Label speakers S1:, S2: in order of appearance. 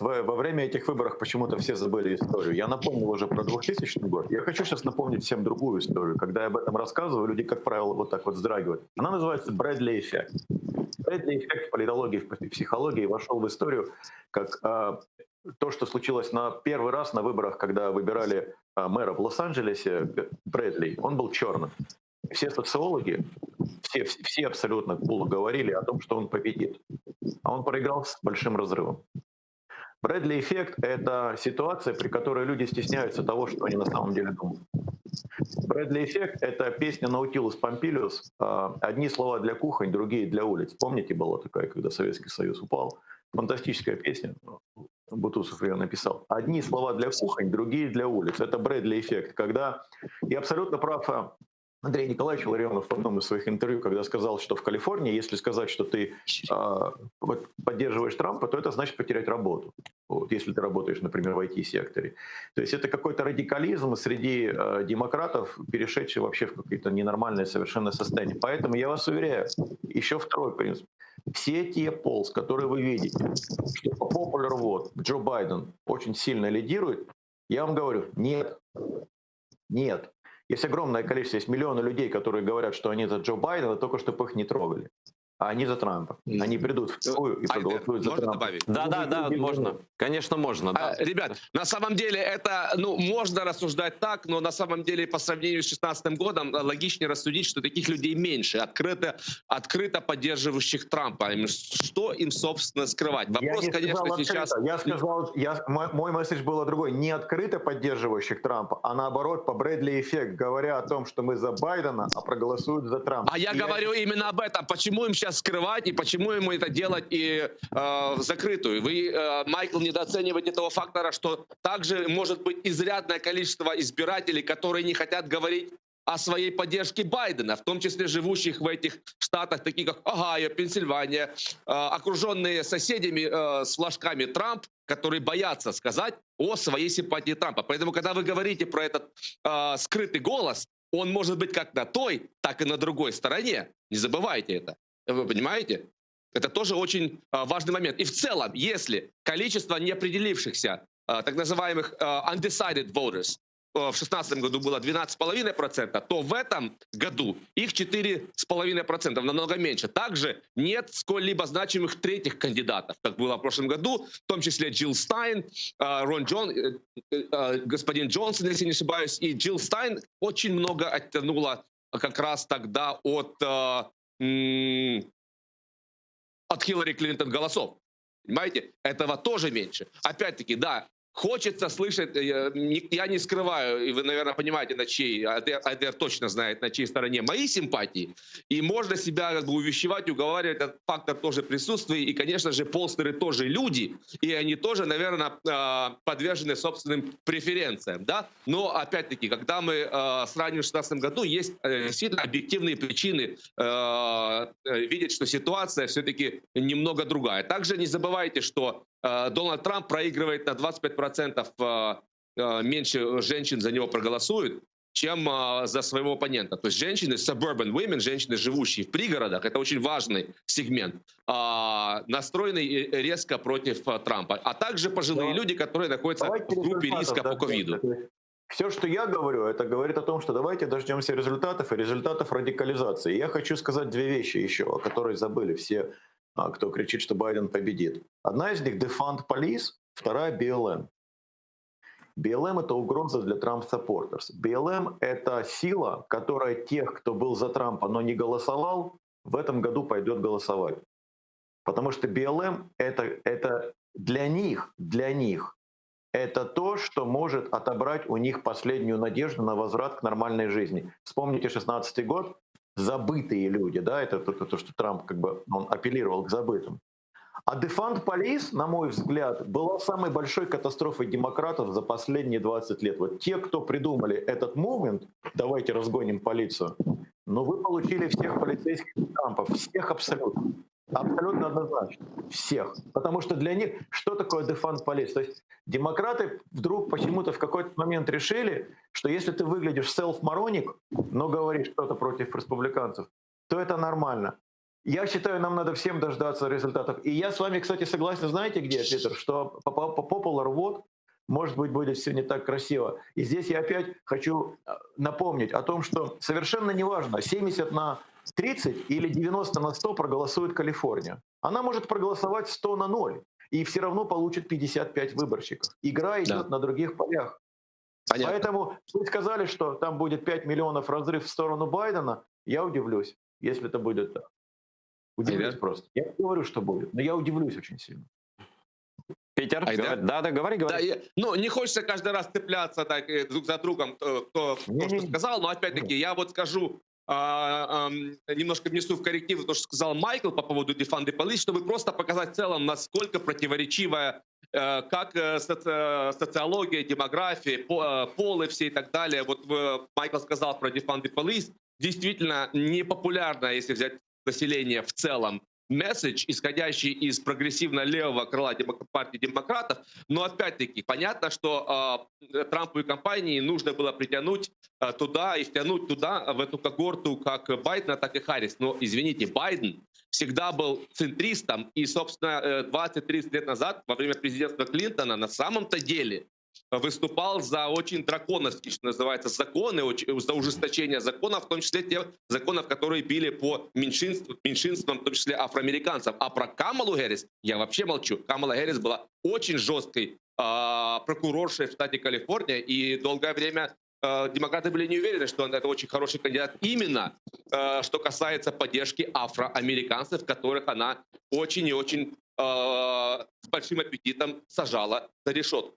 S1: во время этих выборов почему-то все забыли историю. Я напомнил уже про 2000 год. Я хочу сейчас напомнить всем другую историю. Когда я об этом рассказываю, люди, как правило, вот так вот вздрагивают. Она называется Брэдли эффект. Брэдли эффект в политологии, в психологии вошел в историю как то, что случилось на первый раз на выборах, когда выбирали мэра в Лос-Анджелесе, Брэдли. Он был черным. Все социологи, все абсолютно говорили о том, что он победит. А он проиграл с большим разрывом. Брэдли эффект — это ситуация, при которой люди стесняются того, что они на самом деле думают. Брэдли эффект — это песня Наутилус Помпилиус «Одни слова для кухонь, другие для улиц». Помните, была такая, когда Советский Союз упал? Фантастическая песня. Бутусов ее написал. «Одни слова для кухонь, другие для улиц». Это Брэдли эффект. Когда... И абсолютно прав Андрей Николаевич Ларионов в одном из своих интервью, когда сказал, что в Калифорнии, если сказать, что ты поддерживаешь Трампа, то это значит потерять работу. Вот, если ты работаешь, например, в IT-секторе. То есть это какой-то радикализм среди демократов, перешедший вообще в какое-то ненормальное совершенно состояние. Поэтому я вас уверяю, еще второй принцип. Все те полз, которые вы видите, что по popular vote Джо Байден очень сильно лидирует, я вам говорю, нет. Нет. Есть огромное количество, есть миллионы людей, которые говорят, что они за Джо Байдена, только чтобы их не трогали. А они за Трампа. Они придут в ЦИО и проголосуют за Трампа.
S2: Добавить?
S3: Да, можно. Конечно, можно. Да.
S2: Ребят, на самом деле это, можно рассуждать так, но на самом деле по сравнению с 2016 годом логичнее рассудить, что таких людей меньше, открыто поддерживающих Трампа. Что им, собственно, скрывать? Вопрос, конечно, сейчас...
S1: Я сказал, мой месседж был другой. Не открыто поддерживающих Трампа, а наоборот по Брэдли эффект, говоря о том, что мы за Байдена, а проголосуют за Трампа.
S2: А я говорю именно об этом. Почему им сейчас скрывать и почему ему это делать и в закрытую? Вы, Майкл, недооцениваете того фактора, что также может быть изрядное количество избирателей, которые не хотят говорить о своей поддержке Байдена, в том числе живущих в этих штатах, таких как Огайо, Пенсильвания, окруженные соседями с флажками Трамп, которые боятся сказать о своей симпатии Трампа. Поэтому, когда вы говорите про этот скрытый голос, он может быть как на той, так и на другой стороне. Не забывайте это. Вы понимаете? Это тоже очень важный момент. И в целом, если количество неопределившихся, так называемых undecided voters, в 2016 году было 12,5%, то в этом году их 4,5%, намного меньше. Также нет сколь-либо значимых третьих кандидатов, как было в прошлом году, в том числе Джилл Стайн, господин Джонсон, если не ошибаюсь, и Джилл Стайн очень много оттянула как раз тогда от Хиллари Клинтон голосов. Понимаете? Этого тоже меньше. Опять-таки, да, хочется слышать, я не скрываю, и вы, наверное, понимаете, на чьей, АДР точно знает, на чьей стороне мои симпатии, и можно себя как бы увещевать, уговаривать, этот фактор тоже присутствует, и, конечно же, полстеры тоже люди, и они тоже, наверное, подвержены собственным преференциям, да, но, опять-таки, когда мы сравниваем с 2016 году, есть действительно объективные причины видеть, что ситуация все-таки немного другая. Также не забывайте, что Дональд Трамп проигрывает на 25% меньше женщин за него проголосуют, чем за своего оппонента. То есть женщины, suburban women, женщины, живущие в пригородах, это очень важный сегмент, настроены резко против Трампа. А также пожилые люди, которые находятся в группе риска по ковиду.
S1: Все, что я говорю, это говорит о том, что давайте дождемся результатов и результатов радикализации. Я хочу сказать две вещи еще, о которых забыли все, кто кричит, что Байден победит. Одна из них — Defund Police, вторая — BLM. BLM — это угроза для Trump-supporters. BLM — это сила, которая тех, кто был за Трампа, но не голосовал, в этом году пойдет голосовать. Потому что BLM — это для них это то, что может отобрать у них последнюю надежду на возврат к нормальной жизни. Вспомните 16-й год. Забытые люди, да, это то, что Трамп как бы он апеллировал к забытым. А Defund Police, на мой взгляд, была самой большой катастрофой демократов за последние 20 лет. Вот те, кто придумали этот мувмент, давайте разгоним полицию, но вы получили всех полицейских Трампа, всех абсолютно. Абсолютно однозначно. Всех. Потому что для них что такое Defund Police? То есть демократы вдруг почему-то в какой-то момент решили, что если ты выглядишь self-мороник, но говоришь что-то против республиканцев, то это нормально. Я считаю, нам надо всем дождаться результатов. И я с вами, кстати, согласен, знаете где, Питер, что по Popular Vote, может быть, будет все не так красиво. И здесь я опять хочу напомнить о том, что совершенно неважно, 70 на 30 или 90 на 100 проголосует Калифорния. Она может проголосовать 100 на 0 и все равно получит 55 выборщиков. Игра идет
S2: Да.
S1: на других полях.
S2: Понятно.
S1: Поэтому вы сказали, что там будет 5 миллионов разрыв в сторону Байдена. Я удивлюсь, если это будет так. Удивлюсь
S2: Айдар?
S1: просто. Я не говорю, что будет, но я удивлюсь очень сильно.
S3: Питер,
S2: Айдар?
S3: да, говори.
S2: Да, ну, не хочется каждый раз цепляться так друг за другом, кто что сказал, но опять-таки я вот скажу, немножко внесу в корректив то, что сказал Майкл по поводу Defund the Police, чтобы просто показать в целом, насколько противоречивая как социология, демография, полы все и так далее. Вот Майкл сказал про Defund the Police. Действительно непопулярно, если взять население в целом, месседж, исходящий из прогрессивно-левого крыла партии демократов. Но опять-таки понятно, что Трампу и компании нужно было притянуть туда и втянуть туда, в эту когорту, как Байдена, так и Харрис. Но, извините, Байден всегда был центристом. И, собственно, 20-30 лет назад, во время президентства Клинтона, на самом-то деле выступал за очень драконовские, что называется, законы, за ужесточение законов, в том числе тех законов, которые били по меньшинствам, в том числе афроамериканцев. А про Камалу Хэррис я вообще молчу. Камала Хэррис была очень жесткой прокуроршей в штате Калифорния, и долгое время демократы были не уверены, что это очень хороший кандидат именно, что касается поддержки афроамериканцев, которых она очень и очень с большим аппетитом сажала за решетку.